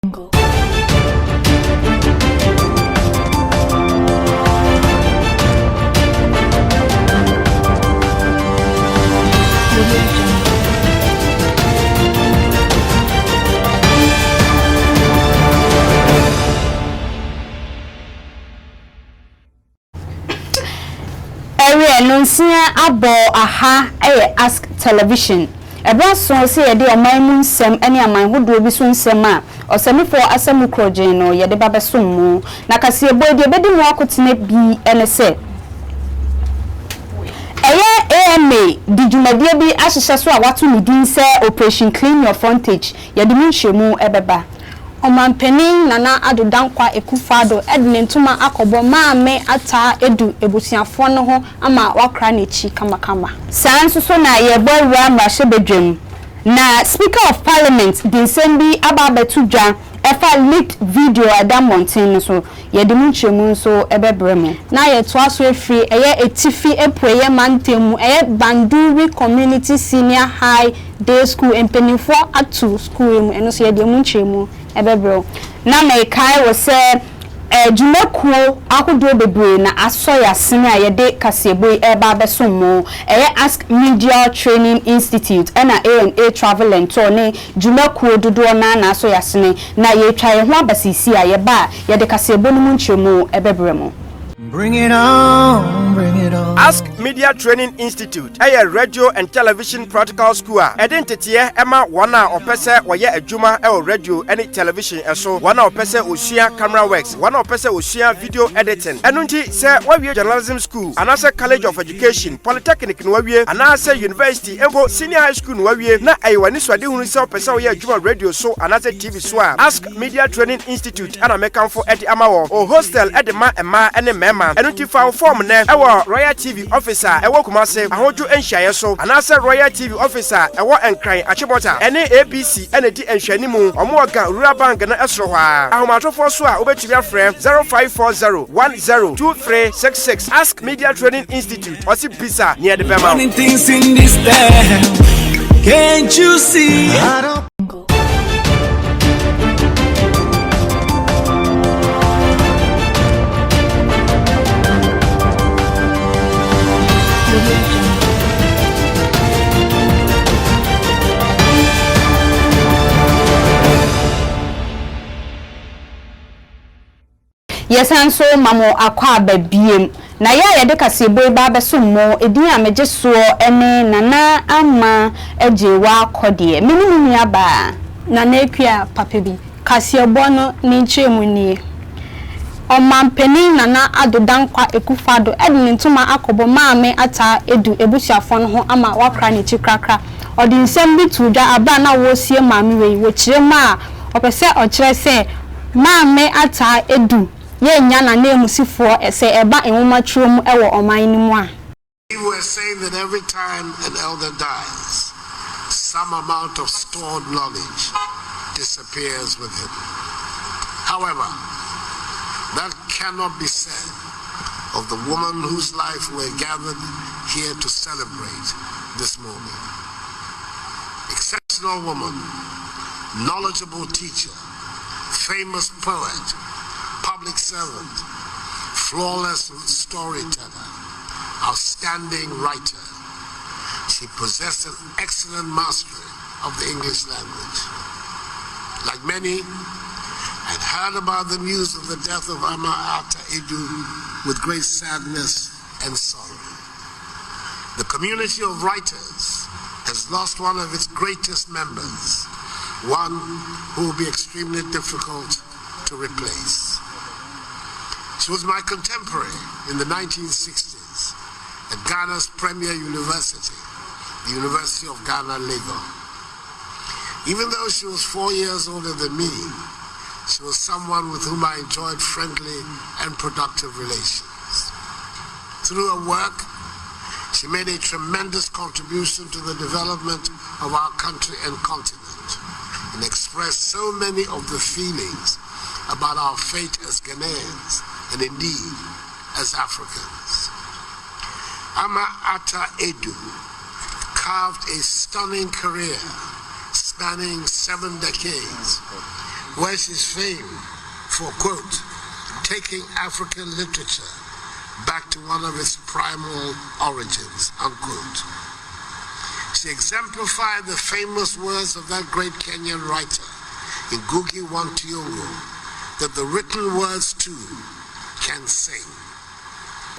Nonsia abo aha ask television eba so se ye de oman mu nsem ene aman hodo bi so nsem a osemifo asemu krogen no ye de babesom mu na kase ebo de bedi mu akotene bi ene se AMA di jumadie bi ahihye so a watu ni din se operation clean your frontage ye de munhwemu ebeba Omanpenin nana adodankwa ekufado edne ntuma akobo maame ata edu ebusiafo no ho ama wakra nechi kamakama sanso so na ye bowa mrahye bedwam na speaker of parliament dinsembi ababetu dwa efa leaked video adam mountain so ye de munchemu so ebebremu na ye to aso efri eye etifi epueye mantemu eye Banduri community senior high day school empenifo atu school mu eno so ye de munchemu ebebro na mekai wo se jumakuo ahodo bebre na asoya sene a yede kasebo eba besomo Askmedia Training Institute na A&A Travel and Tour ne jumakuo dodo na asoya sene na ye twa ye ho abasisi a ye ba yede kasebo no munchemu ebebremo. Bring it on, bring it on. Askmedia Training Institute, a radio and television practical school. Identity Emma wana opese waye adwuma e radio and television eso wana opese osua camera works wana opese osua video editing. Enunti se wawie journalism school, anase college of education, polytechnic no wawie, anase university embo senior high school no wawie na ayiwani swade hunu se opese waye adwuma radio so anase TV so a Askmedia Training Institute ana mekanfo edi amawo o hostel edema ema ene mema enu file form ne ewo Royal TV officer ewo Kumase ahoju enhyaye so anase Royal TV officer ewo Enkran Achibota ene ABC ene di enhwanimu omo oga Rural Bank na esro hwa ahomatofo so a obetumi afre 0540102366 Askmedia Training Institute osi bisa near the Bema. Things in this town, can't you see? I don't Yesanso mamo akwa babiem na ya de kasebo ba besomo edin amejeso ene nana ama ejewa akode minimum ya ba na nekua papebi kasebo no ni nchemu nie Omanpenin nana adodankwa ekufado edne ntuma akobo maame ata edu ebusiafo no ho ama wakra nechi krakra odi nsem bi tudwa aba na wosie maame wei wo kirema opese okire se maame ata edu ye nya na emusifo ese eba enwoma trom ewo oman ni mu a. We were saying that every time an elder dies, some amount of stored knowledge disappears with him. However, that cannot be said of the woman whose life we're gathered here to celebrate this morning. Exceptional woman, knowledgeable teacher, famous poet, public servant, flawless storyteller, outstanding writer. She possessed an excellent mastery of the English language. Like many, I'd heard about the news of the death of Ama Ata Edu with great sadness and sorrow. The community of writers has lost one of its greatest members, one who will be extremely difficult to replace. She was my contemporary in the 1960s at Ghana's premier university, the University of Ghana, Lagos. Even though she was 4 years older than me, she was someone with whom I enjoyed friendly and productive relations. Through her work, she made a tremendous contribution to the development of our country and continent and expressed so many of the feelings about our fate as Ghanaians and indeed as Africans. Ama Ata Edu carved a stunning career spanning 7 decades, where she's famed for, quote, taking African literature back to one of its primal origins, unquote. She exemplified the famous words of that great Kenyan writer, Ngugi wa Thiong'o, that the written words too can sing.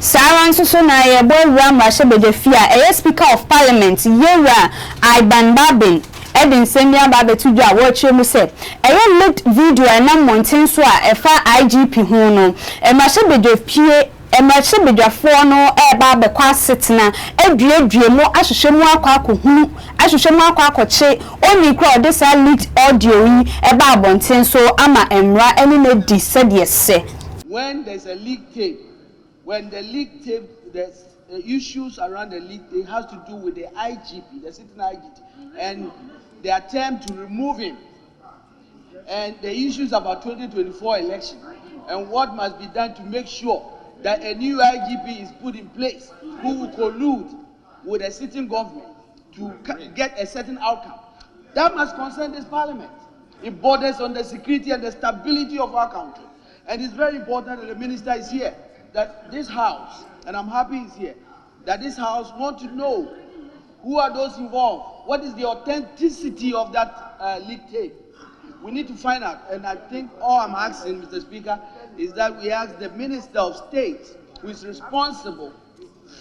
Sarah nso na ye boy Ramra Shebedefia, Speaker of Parliament, Yera Iban Babin. Edin Sembia Babe to do a watch you say. A looked video and I'm wanting so a far IGP Hono. A Mashebedefia. Emachebedwa fo no eba be kwa setina eduedue mo ahwehwemu akwa akọche oni kra odesa leaked audio yi eba abonten so ama emra eni na di said se. When there's a leak tape, when the leak tape, there's issues around the leak tape has to do with the IGP, the sitting IGP, and the attempt to remove him, and the issues about 2024 election, and what must be done to make sure that a new IGP is put in place who will collude with a sitting government to get a certain outcome. That must concern this parliament. It borders on the security and the stability of our country. And it's very important that the minister is here, that this house, and I'm happy he's here, that this house want to know who are those involved, what is the authenticity of that leak tape. We need to find out, and I think all I'm asking, Mr. Speaker, is that we ask the Minister of State, who is responsible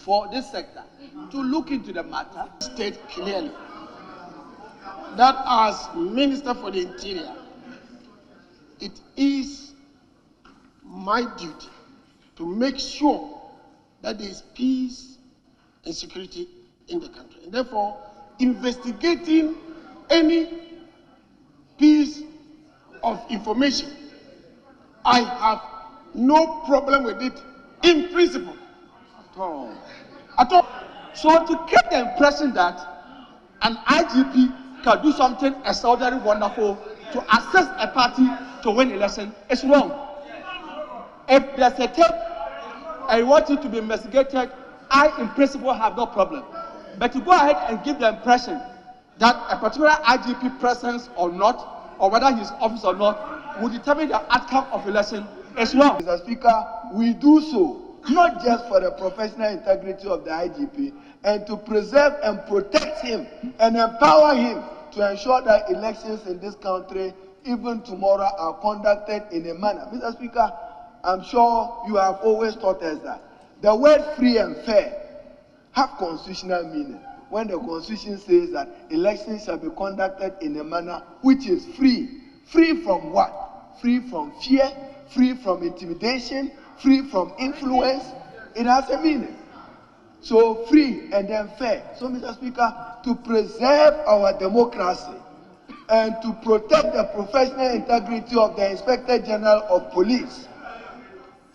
for this sector, to look into the matter. State clearly that as Minister for the Interior, it is my duty to make sure that there is peace and security in the country. And therefore, investigating any piece of information, I have no problem with it in principle at all. At all. So to get the impression that an IGP can do something extraordinarily wonderful to assess a party to win election is wrong. If there's a tape and you want it to be investigated, I in principle have no problem. But to go ahead and give the impression that a particular IGP presence or not, or whether he's office or not, will determine the outcome of election is wrong. Mr. Speaker, we do so not just for the professional integrity of the IGP and to preserve and protect him and empower him to ensure that elections in this country, even tomorrow, are conducted in a manner. Mr. Speaker, I'm sure you have always taught us that the word free and fair have constitutional meaning. When the Constitution says that elections shall be conducted in a manner which is free. Free from what? Free from fear, free from intimidation, free from influence. It has a meaning. So free and then fair. So, Mr. Speaker, to preserve our democracy and to protect the professional integrity of the Inspector General of Police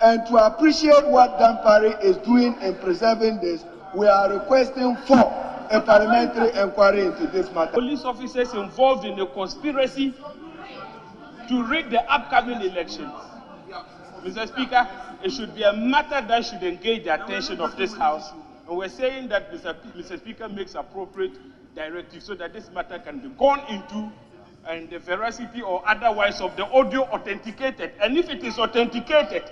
and to appreciate what Dan Parry is doing in preserving this, we are requesting for a parliamentary inquiry into this matter. Police officers involved in the conspiracy to rig the upcoming elections. Mr. Speaker, it should be a matter that should engage the attention of this House. And we're saying that Mr. Speaker makes appropriate directives so that this matter can be gone into and the veracity or otherwise of the audio authenticated. And if it is authenticated,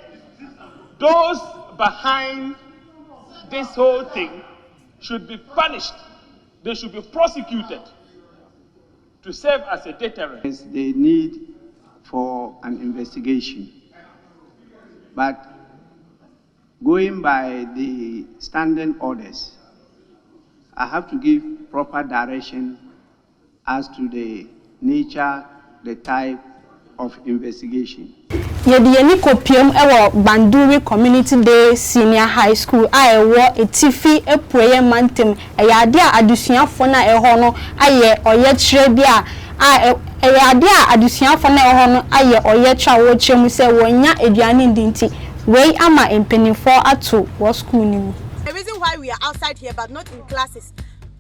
those behind this whole thing should be punished. They should be prosecuted to serve as a deterrent. There's the need for an investigation. But going by the standing orders, I have to give proper direction as to the nature, the type of investigation. Yedi yeni kopiem ewo Banduri Community Day Senior High School a ewo etifi epueye mantem eyade a adusuafo na eho no aye oye kire bia a eyade a adusuafo na eho no aye oye twa wo kyeremu se wonya eduane ndinti wei ama empenifo ato wo school ni mu. The reason why we are outside here but not in classes,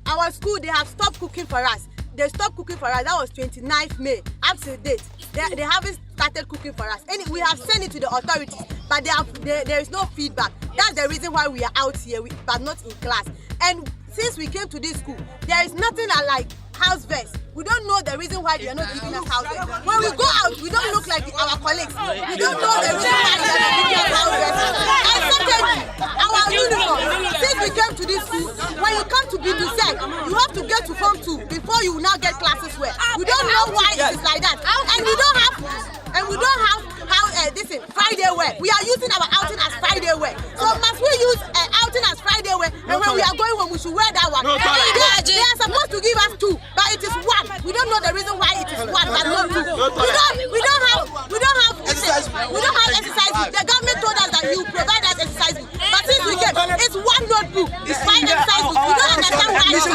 our school, they have stopped cooking for us. They stopped cooking for us. That was 29th May. Up to date, they haven't started cooking for us. And we have sent it to the authorities, but there is no feedback. That's the reason why we are out here, but not in class. And since we came to this school, there is nothing like house vest. We don't know the reason why they are not giving us house vest. When we go out, we don't look like our colleagues. We don't know the reason why they are not giving us house vest. And secondly, our uniform. Since we came to this school, when you come to BBSEC, you have to get to Form 2 before you now get classes wear. We don't know why it is like that. And we don't have this is Friday wear. We are using our outing as Friday wear. So must we use outing as Friday wear? And when we are going home, we should wear that one. They are supposed to give us 2, but it is 1. We don't know the reason why it is 1, but not 2. We don't have exercise. The government told us that you provide us exercise book, but since we came, it's 1 notebook. It's 5 exercise book. We don't understand why it's 1.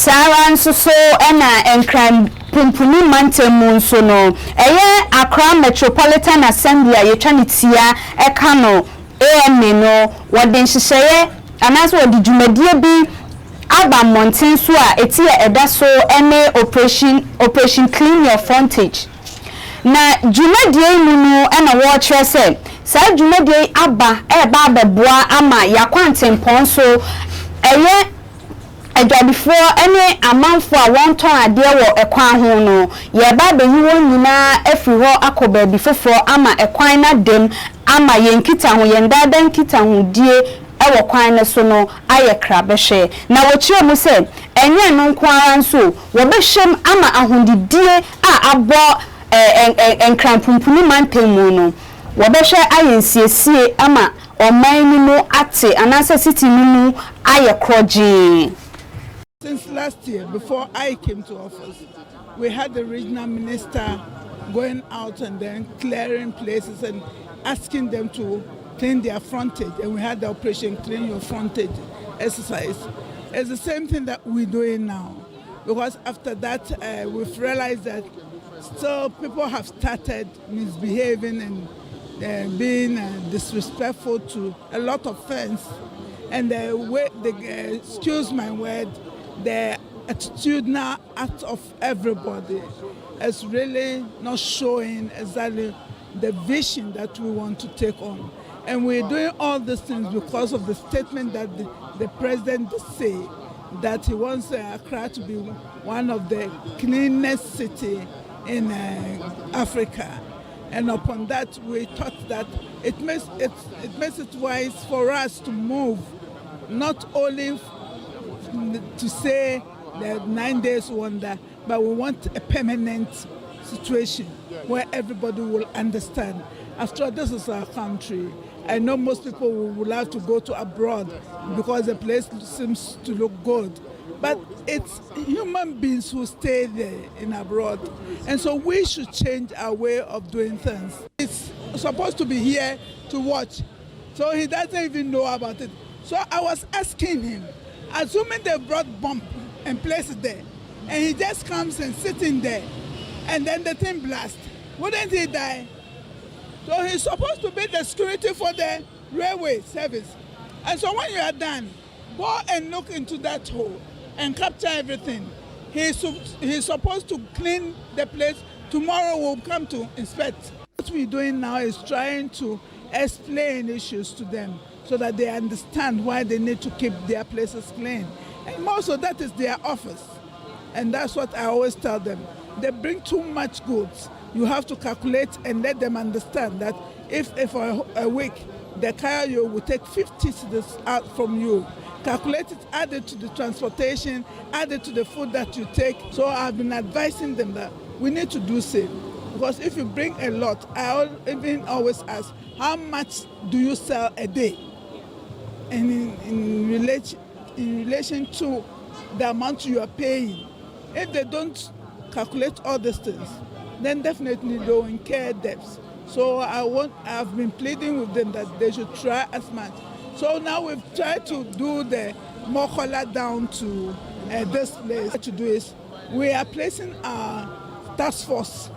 Sarah nso so na enkran pumpuni mantemu nso no eye Accra Metropolitan Assembly yetwa ne tia eka no AMA no wode nhyehyeye anaso wode dwumadie bi aba monten so a etie eda so ene operation clean your frontage na dwumadie nu na wo kire se sa dwumadie aba eba abeboa ama yakwantempon so eye adwadifo ene amanfo a wonton ade wo ekwan ho no ye ba be yi won nyina afiri ho akoba bi foforo ama ekwan na dem ama yenkita ho yendada nkita ho die ewo kwan ne so no aye krabehwe na wo kire mu se enye no nkwan nso wo behwem ama ahondidie a abo enkrampuni mantemu no wo behwe ayensiesie ama oman ni no ate anase city ni mu aye kroje. Since last year, before I came to office, we had the regional minister going out and then clearing places and asking them to clean their frontage. And we had the Operation Clean Your Frontage exercise. It's the same thing that we're doing now. Because after that, we've realized that still people have started misbehaving and being disrespectful to a lot of fans. And the way, excuse my word, the attitudinal act of everybody is really not showing exactly the vision that we want to take on. And we're doing all these things because of the statement that the president say that he wants Accra to be one of the cleanest city in Africa. And upon that, we thought that it makes it wise for us to move, not only to say the 9 days wonder, but we want a permanent situation where everybody will understand. After all, this is our country. I know most people would love to go to abroad because the place seems to look good. But it's human beings who stay there in abroad. And so we should change our way of doing things. It's supposed to be here to watch. So he doesn't even know about it. So I was asking him, assuming they brought bomb and placed it there, and he just comes and sits in there, and then the thing blasts, wouldn't he die? So he's supposed to be the security for the railway service. And so when you are done, go and look into that hole and capture everything. He's supposed to clean the place. Tomorrow we'll come to inspect. What we're doing now is trying to explain issues to them so that they understand why they need to keep their places clean. And most of that is their office. And that's what I always tell them. They bring too much goods. You have to calculate and let them understand that if for a week the carrier will take 50 cedis out from you, calculate it, add it to the transportation, add it to the food that you take. So I've been advising them that we need to do same. Because if you bring a lot, I even always ask, how much do you sell a day? And in relation to the amount you are paying, if they don't calculate all these things, then definitely they will incur debts. So I've been pleading with them that they should try as much. So now we've tried to do the Mokola down to this place. What to do is we are placing our task force.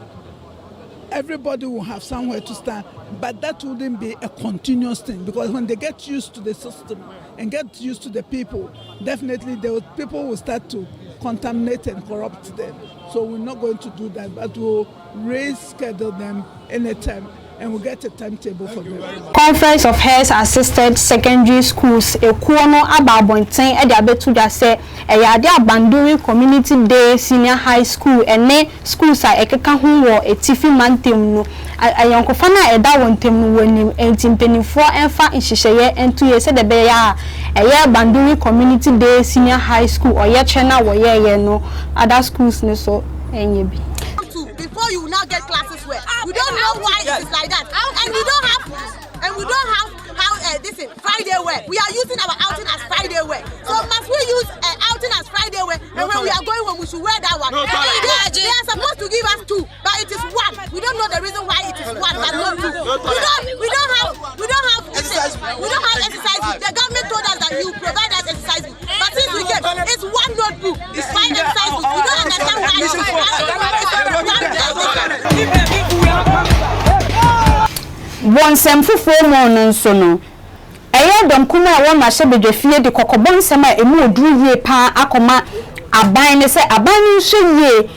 Everybody will have somewhere to stand. But that wouldn't be a continuous thing, because when they get used to the system and get used to the people, definitely people will start to contaminate and corrupt them. So we're not going to do that, but we'll reschedule them anytime and we'll get a timetable for them. Conference of Heads Assisted Secondary Schools ekuono ababonten e de abetu da se eyade Abanduri Community Day Senior High School ene schools a ekeka ho wo etifi mantem no ayonkofa na eda wontem no wani entimpenifo enfa nhihye entu ye se de be ya eye Abanduri Community Day Senior High School oye chena wo ye no other schools ne so enye bi. Before you now get classes where we don't know why it is like that, and we don't have how this is Friday wear. We are using our outing as Friday wear. So must we use outing as Friday wear? And when we are going home, we should wear that one. They are supposed to give us 2, but it is 1. We don't know the reason why it is 1, but not 2. We don't have exercise. The government told us that you provide us exercise, but since we came, it's 1 notebook. It's 5 exercise books. We don't understand why it's 1. Bonsem fufuo mo no nso no eye dom kuma a won ma hye bedwafie de kokobonsem a emu oduru yie pa akoma aban ne se aban nso yie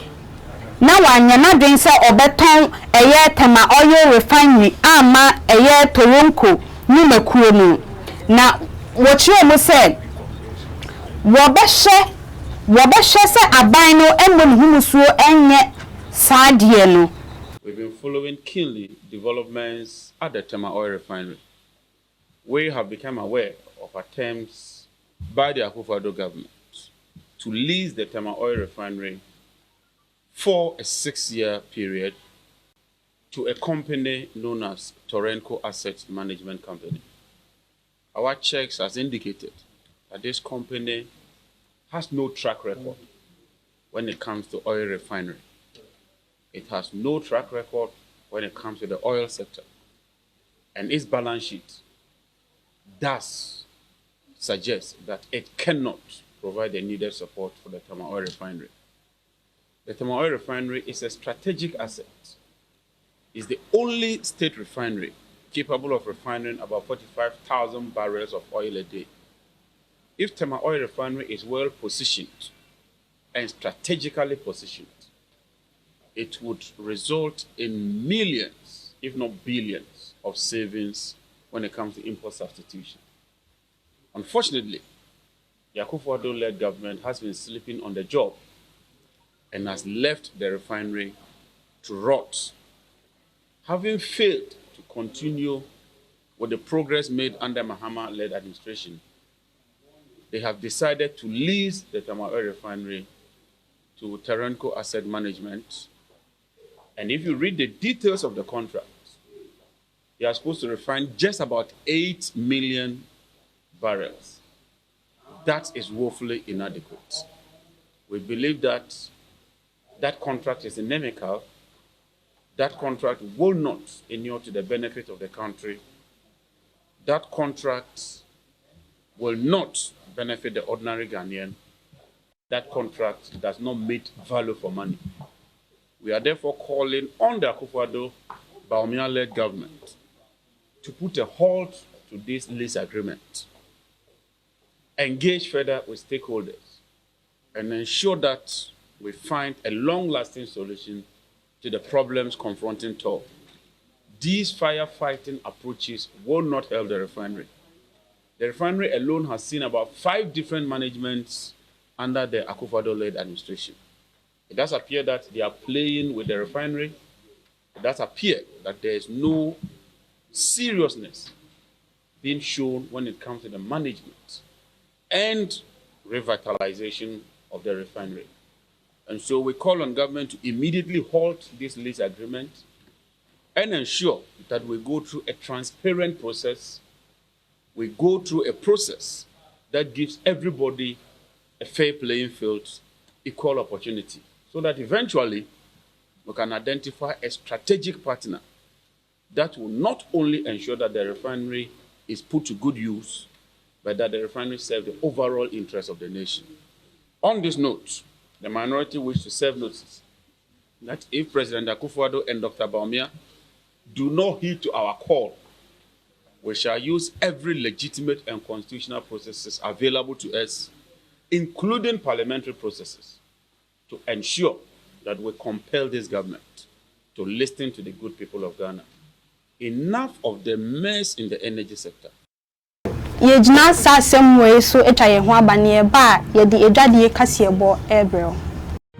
na wanya na dwen se obeton eye tema oil refinery ama eye Toronko ni makuo no na wochiro mo se wobehye se aban no emo ne humusuo enye saadie no. We've been following keenly developments at the Tema Oil Refinery. We have become aware of attempts by the Akufo-Addo government to lease the Tema Oil Refinery for a 6-year period to a company known as Toronko Asset Management Company. Our checks has indicated that this company has no track record when it comes to oil refinery. It has no track record when it comes to the oil sector. And its balance sheet does suggest that it cannot provide the needed support for the Tema Oil Refinery. The Tema Oil Refinery is a strategic asset. It's the only state refinery capable of refining about 45,000 barrels of oil a day. If Tema Oil Refinery is well positioned and strategically positioned, it would result in millions, if not billions, of savings when it comes to import substitution. Unfortunately, the Akufo-Addo-led government has been sleeping on the job and has left the refinery to rot. Having failed to continue with the progress made under Mahama-led administration, they have decided to lease the Tema Oil Refinery to Toronko Asset Management. And if you read the details of the contract, they are supposed to refine just about 8 million barrels. That is woefully inadequate. We believe that that contract is inimical. That contract will not inure to the benefit of the country. That contract will not benefit the ordinary Ghanaian. That contract does not meet value for money. We are therefore calling on the Akufo-Addo-Bawumia-led government to put a halt to this lease agreement, engage further with stakeholders, and ensure that we find a long-lasting solution to the problems confronting TOR. These firefighting approaches will not help the refinery. The refinery alone has seen about 5 different managements under the Akufo-Addo-led administration. It does appear that they are playing with the refinery. It does appear that there is no seriousness being shown when it comes to the management and revitalization of the refinery. And so we call on government to immediately halt this lease agreement and ensure that we go through a transparent process. We go through a process that gives everybody a fair playing field, equal opportunity, so that eventually we can identify a strategic partner that will not only ensure that the refinery is put to good use, but that the refinery serves the overall interest of the nation. On this note, the minority wish to serve notice that if President Akufo-Addo and Dr. Bawumia do not heed to our call, we shall use every legitimate and constitutional processes available to us, including parliamentary processes, to ensure that we compel this government to listen to the good people of Ghana. Enough of the mess in the energy sector. Yejina sa semwe so etwa ye ho abane ba ye di edwade kase ebo ebrel.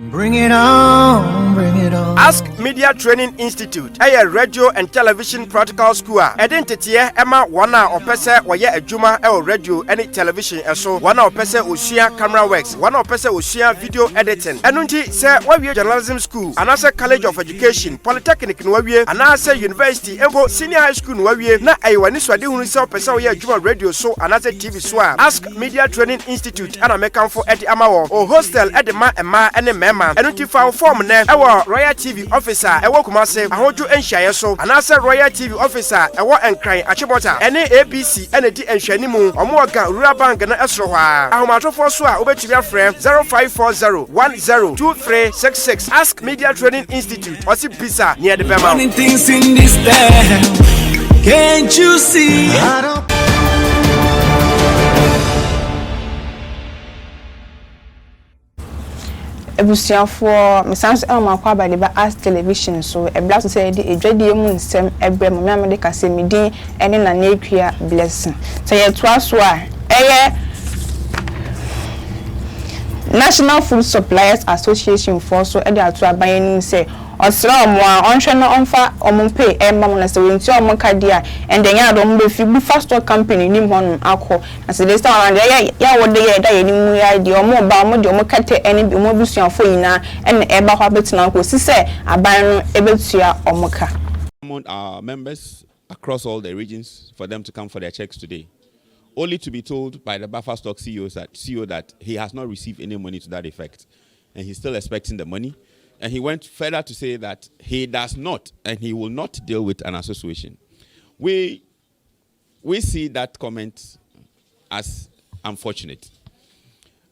Bring it on, bring it on. Askmedia Training Institute, a radio and television practical school. Identity Emma wana opese waye adwuma e radio and television eso wana opese osua camera works, wana opese osua video editing. Enunti se wawie journalism school, anase college of education, polytechnic no wawie, anase university, embo senior high school no wawie na ayiwani swade hunu se opese waye adwuma radio so anase TV so. Askmedia Training Institute ana mekanfo edi amawo o hostel edi ma ema ene mema. Enunti fa form ne ewo Royal TV officer ewo Kumase ahoju enhyaye so anase Royal TV officer ewo Enkran Achibota ene ABC ene di enhwanimu omo oga Rural Bank na esro hwa ahomatofo so a obetumi afrɛ 0540102366 Askmedia Training Institute osi bisa near the Bema. Things in this town, can't you see? Ebusiafo mesanso makwa ba de ba as television so e bla so say de edwade mu nsem ebre mo me amede kase medin ene na na ekua blessing say ye to aso a eye National Food Suppliers Association for so e de ato aban ni say osra omo a onhwe no onfa omompe e ma mo na say wenti omo kadia and then ya do mo fi bu fast company ni honum akọ na say this time ya wo de ya da ye ni mu ya de omo ba mo de omo kate ene bi mo busuafo yina ene e ba kwa betina ko si say aban no e betua omo ka. Our members across all the regions for them to come for their checks today, only to be told by the Buffer Stock CEO that he has not received any money to that effect, and he's still expecting the money. And he went further to say that he does not and he will not deal with an association. We see that comment as unfortunate.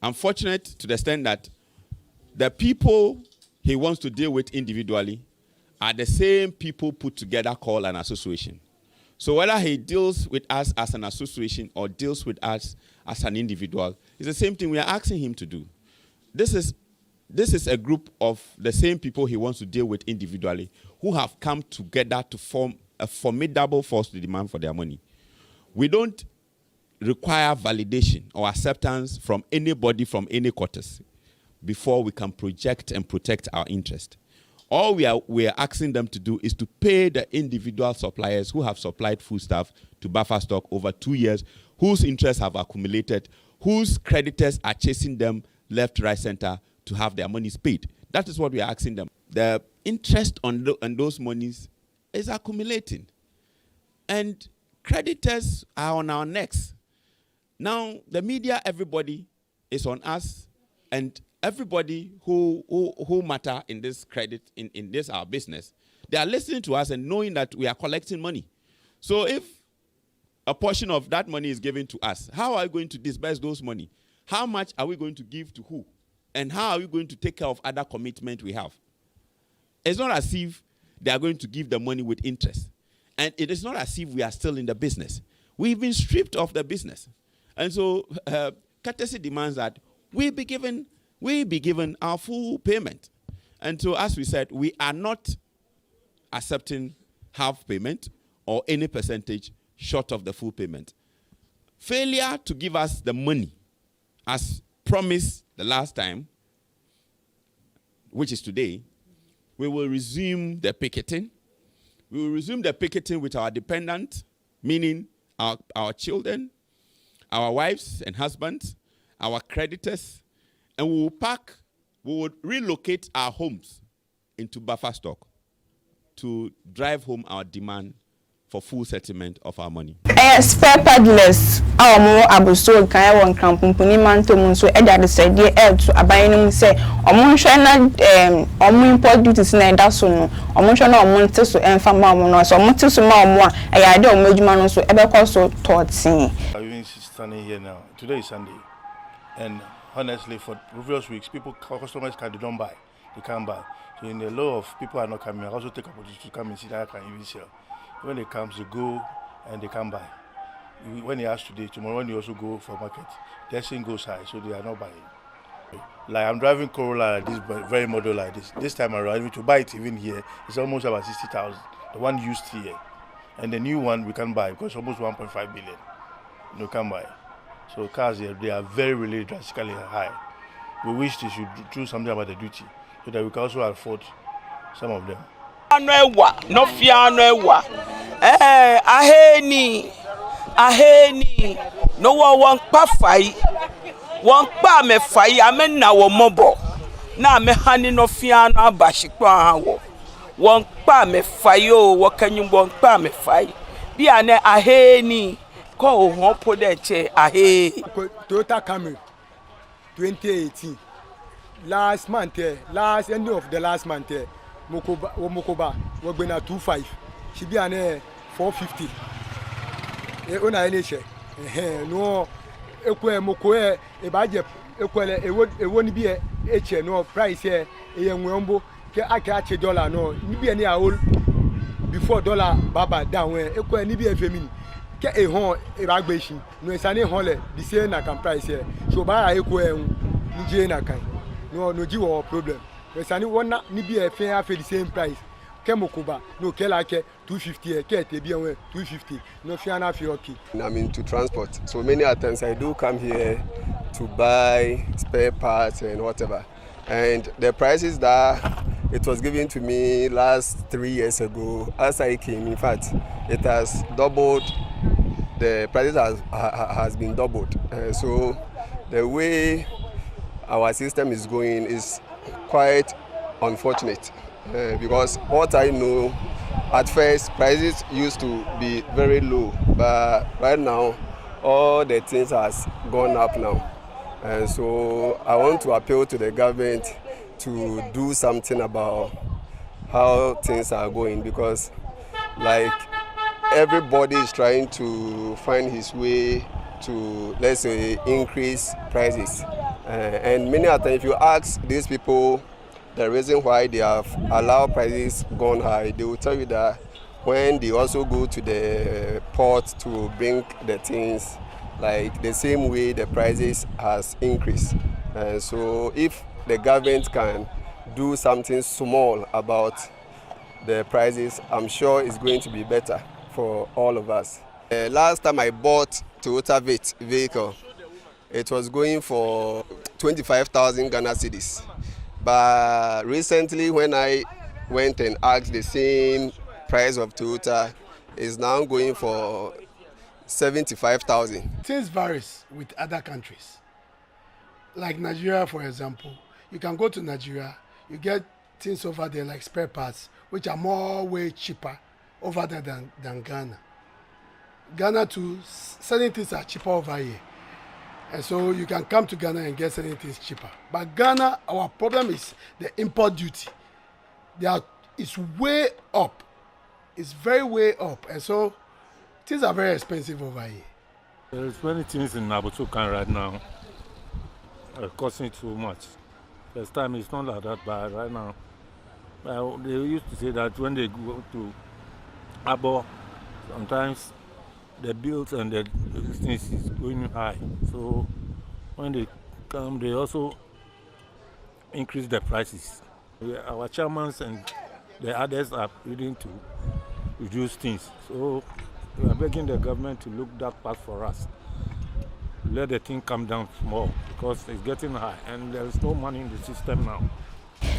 Unfortunate to the extent that the people he wants to deal with individually are the same people put together called an association. So whether he deals with us as an association or deals with us as an individual, it's the same thing we are asking him to do. This is a group of the same people he wants to deal with individually who have come together to form a formidable force to demand for their money. We don't require validation or acceptance from anybody from any quarters before we can project and protect our interest. All we are asking them to do is to pay the individual suppliers who have supplied foodstuff to Buffer Stock over 2 years, whose interests have accumulated, whose creditors are chasing them left, right, center, to have their monies paid. That is what we are asking them. The interest on those monies is accumulating. And creditors are on our necks. Now, the media, everybody is on us, and everybody who matter in this credit, in this our business, they are listening to us and knowing that we are collecting money. So if a portion of that money is given to us, how are we going to disburse those money? How much are we going to give to who? And how are we going to take care of other commitments we have? It's not as if they are going to give the money with interest. And it is not as if we are still in the business. We've been stripped of the business. And so courtesy demands that we be given our full payment. And so as we said, we are not accepting half payment or any percentage short of the full payment. Failure to give us the money as promised the last time, which is today, we will resume the picketing. We will resume the picketing with our dependents, meaning our children, our wives and husbands, our creditors, and we will relocate our homes into Buffer Stock to drive home our demand for full settlement of our money. Spare peddlers, our more abuso kaya won krampumpuni manto munso eda de said ye to abayinum say omonhwe na import duties na eda so no omonhwe na omonte so emfa ma no so omonte so ma omo a ya de omedwuma no so ebekọ so 13. I'm standing here now. Today is Sunday, and honestly, for previous weeks, customers they don't buy, they can't buy. So in a lot of people are not coming, I also take opportunity to come and see that I can even sell. When they come, they go and they come buy. When they ask today, tomorrow when they also go for market, their thing goes high, so they are not buying. Like I'm driving Corolla like this, but very model like this. This time around, even to buy it even here, it's almost about 60,000. The one used here, and the new one we can buy because it's almost 1.5 billion. You can buy. So cars here, they are very really drastically high. We wish they should do something about the duty so that we can also afford some of them. No fear no aheni no one pa fight one pa me fight amen na wo mobo na me hani no fear no abashikwa hawo one pa me fight o wo kanyum one pa me fight bia na aheni ko ho podeche ahe Toyota Camry 2018 last end of the last month Mokoba Wagbena 25 she be an 450 ona eleche no ekwe mokoe e baje ekwele ewo ni bi eche no price e yenwembo ke aka che dollar no ni bi ni a before dollar baba down ekwe ni bi efemini ke ehon e bagbeshi no esane honle the same na can price e so ba ekwe ni je na kan no ji wo problem esane wona ni bi e fe afi the same price Kemokuba, no Kelake 250, Ketebian 250, no Fiana Fioki. I'm into transport, so many times I do come here to buy spare parts and whatever. And the prices that it was given to me last 3 years ago, as I came, in fact, it has doubled. The prices has been doubled. So the way our system is going is quite unfortunate. Because what I know, at first prices used to be very low, but right now all the things has gone up now. And so I want to appeal to the government to do something about how things are going, because like everybody is trying to find his way to, let's say, increase prices. And many times if you ask these people the reason why they have allowed prices gone high, they will tell you that when they also go to the port to bring the things, like the same way the prices has increased. And so if the government can do something small about the prices, I'm sure it's going to be better for all of us. Last time I bought Toyota vehicle, it was going for 25,000 Ghana cedis. But recently when I went and asked the same price of Toyota, is now going for 75,000. Things varies with other countries. Like Nigeria, for example, you can go to Nigeria, you get things over there like spare parts, which are way cheaper over there than Ghana. Ghana too, certain things are cheaper over here. And so you can come to Ghana and get certain things cheaper. But Ghana, our problem is the import duty. It's way up. It's very way up. And so things are very expensive over here. There's many things in Abutukan right now costing too much. First time it's not like that, but right now, they used to say that when they go to Abo, sometimes the bills and the things is going high. So when they come, they also increase the prices. Our chairmen and the others are willing to reduce things. So we are begging the government to look that part for us. Let the thing come down small because it's getting high and there is no money in the system now.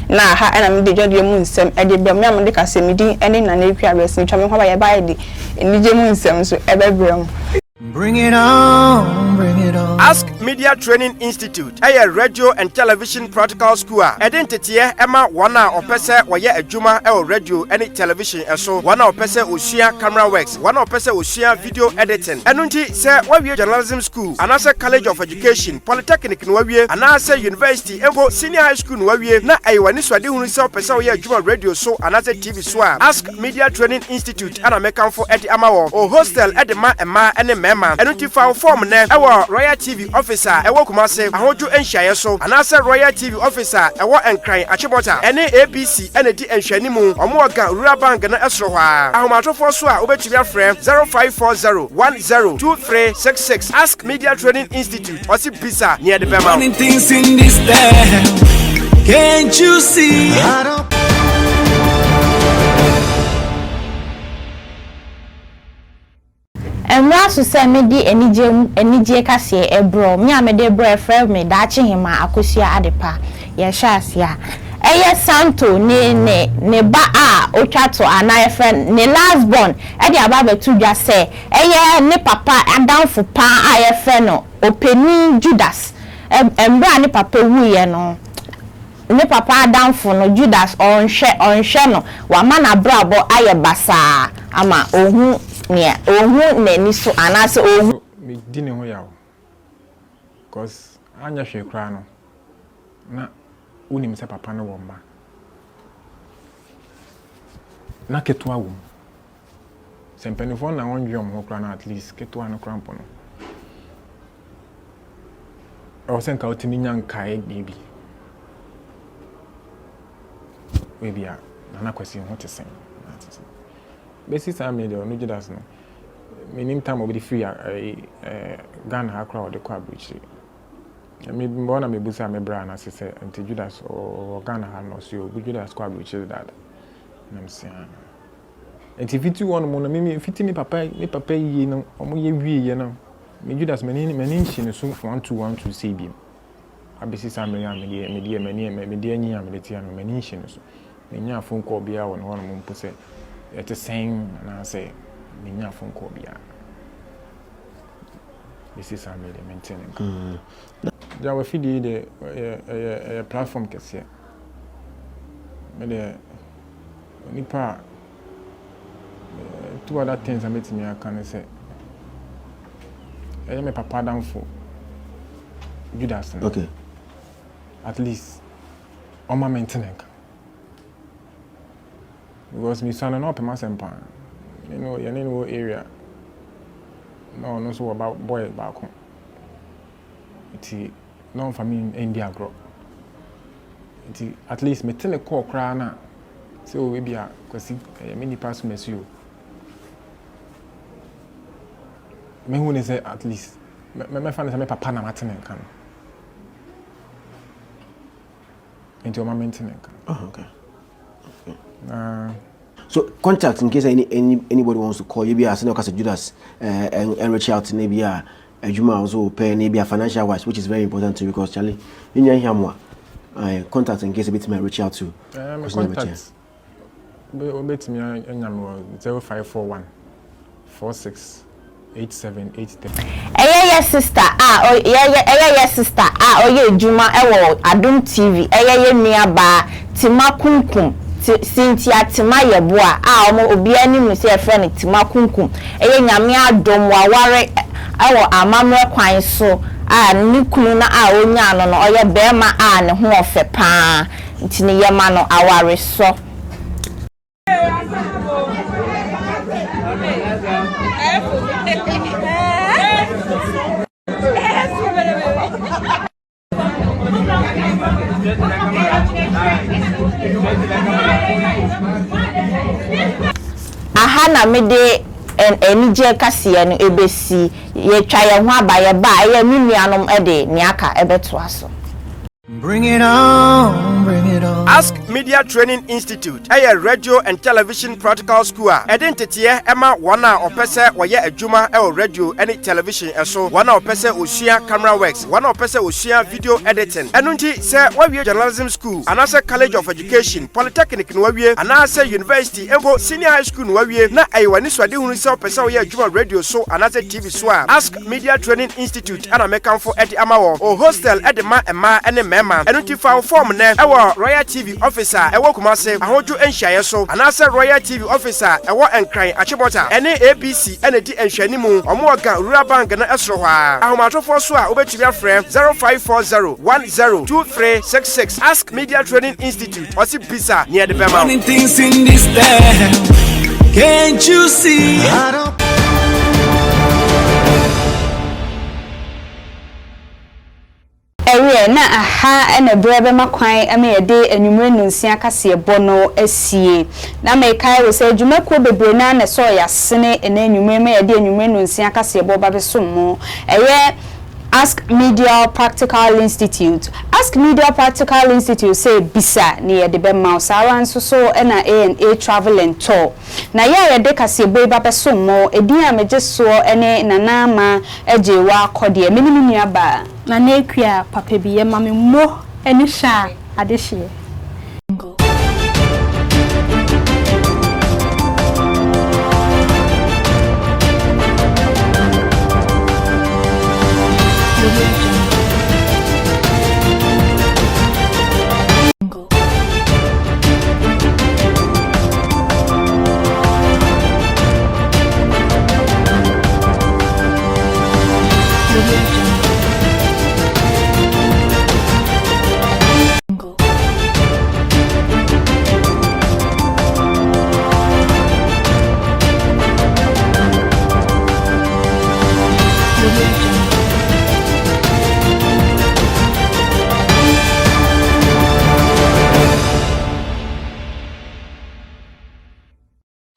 Na ha ana me de jode mu nsem e de bia me am de kasemidi ene na na ekwa resi ntwa me ho ba ye ba de enije mu nsem so e be brem. Bring it on, bring it on. Askmedia Training Institute, a radio and television practical school. Identity Emma wana opese waye adwuma e radio and television eso wana opese osia camera works, wana opese osia video editing. Enunti se wawie journalism school, anase college of education, polytechnic no wawie, anase university, embo senior high school no wawie na ayiwani swade hunu se opese waye adwuma radio so anase TV so a. Askmedia Training Institute ana mekanfo edi amawo o hostel edi ma ema ene mema. Enunti fa form ne e Royal TV office officer ɛwɔ Kumase ahojo enhyiaye so anase Royal TV officer ɛwɔ Enkran Achibota ɛne ABC ɛne di enhwanimu ɔmo ɔga Rural Bank na ɛsoro hɔ a ahomatofo so a wobetumi afrɛ 0540102366 Ask Media Training Institute ɔsi bisa near the Bema. Things in this town, can't you see? Emrasu se me di enije kase ebro me amede ebro efre me da chi hima akosia adepa ye sha asia eye santo ne ba a otwato ana efre ne last born e di aba betu dwa se eye ne papa adanfo pa a efre no openi Judas embra ne papa wuye no ne papa adanfo no Judas onhwe no wa ma na brabo aye basa ama ohu ne ohu nani so anase ohu me di ne ho yawo cause anya hwe kra no na unim se papa no wo mma na ketua wo sempenifo na wonjom ho kra na at least ketua no krampo no o sen ka otimi nyankae bibi we bia na kwesi ho tesen basic Askmedia no Judas no minim time obi free Ghana ha crowd the kwa bridge me bona me busa me bra na se anti Judas or Ghana ha no so obi Judas kwa bridge that nam se anti fiti one mo na me fiti me papa yi no omo ye wie no me Judas mani nchi no so 1212 say bi abasic Askmedia me die anyi am letia no mani nchi no so me nya phone call bia won ho no mo mpose it's saying and I say minya phone call bia this is Askmedia maintaining ja we feed the platform kese me the nipa two other things I met me can say I me papa down for Judas okay at least on my maintaining because me son no pema sempa you know your name area no so about boy back home it no for me India grow it at least me tell a call cry na so we be a kwesi many pass mess you me who say at least me fan say me papa na matene kan into my maintenance oh okay so contact in case anybody wants to call you be as Judas and reach out to maybe a Juma also pay maybe a financial wise, which is very important to you because Charlie in your hamwa contact in case a bit may reach out to contact bet me 0541 46 8783 Eye sister eye sister oye Juma ewo Adum TV eye nua ba Tima Kunkum Cynthia Tima Yeboa omo obi anim se efre Tima Kunkum eye nyame adom waware ewo amamre kwan so ni kunu na onya no oye bema ne ho ofe pa ntini yema no aware so aha na mede enije kase no ebesi ye twa ye ho abaye ba ye nuanom ede ne aka ebeto aso. Bring it on, bring it on. Askmedia Training Institute, a radio and television practical school. Identity Emma wana opese waye adwuma e radio and television eso wana opese osia camera works wana opese osia video editing enunti se wawie journalism school anase college of education polytechnic no wawie anase university embo senior high school no wawie na ayiwani swade hunu se opese waye adwuma radio so anase TV so Askmedia Training Institute ana mekanfo edi amawo o hostel edema ema ene mema enunti fa form ne ewo Royal TV officer ewo Kumase ahojo enhyiaye so anase Royal TV officer ewo Enkran Achibota ene ABC ene di enhwanimu omo oga Rural Bank na esoro hɔ a ahomatofo so a obetumi afrɛ 0540102366 Askmedia Training Institute osi bisa near the Bema. Things in this town, can't you see? na aha na brebe makwan ame yede enwumre nunsia kase bono asie na mekai wo se adwumako bebre na so ya sene ena enwumre me yede enwumre nunsia kase bo ba besomo eye Askmedia Practical Institute. Askmedia Practical Institute say bisa ni yede be mausawa nso so na A&A Travel and Tour. Na ya yede kase bo ba besomo edi amejeso ene nanama ejewa kode menimini aba na nekua papa bi ye mame mo eni sha adehye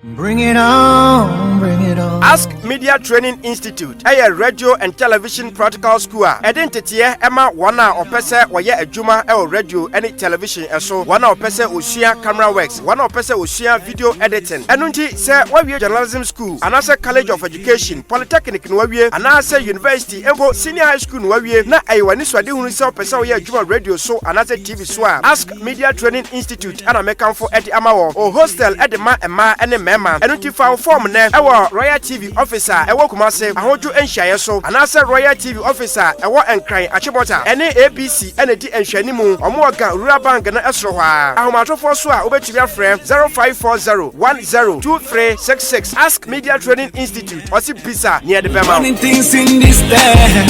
Bring it on, bring it on. Askmedia Training Institute, a radio and television practical school. Identity Emma wana opese waye adwuma e radio and television eso. Wana opese osia camera works, wana opese osia video editing. Enunti se wawie journalism school, anase college of education, polytechnic no wawie, anase university, embo senior high school no wawie. Na ayiwani swade hunu se opese waye adwuma radio so anase TV so. Askmedia Training Institute ana mekanfo edi amawo. O hostel edi ma ema ene mema. Enunti fa form ne ewo Royal TV officer ewo Kumase ahoju enhyaye so anase Royal TV officer ewo Enkran Achibota ene ABC ene di enhwanimu omo oga rural bank na esro hwa ahomatofo so a obetumi afrɛ 0540102366 Askmedia Training Institute osi bisa near the Bema. Things in this town,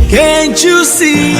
can't you see?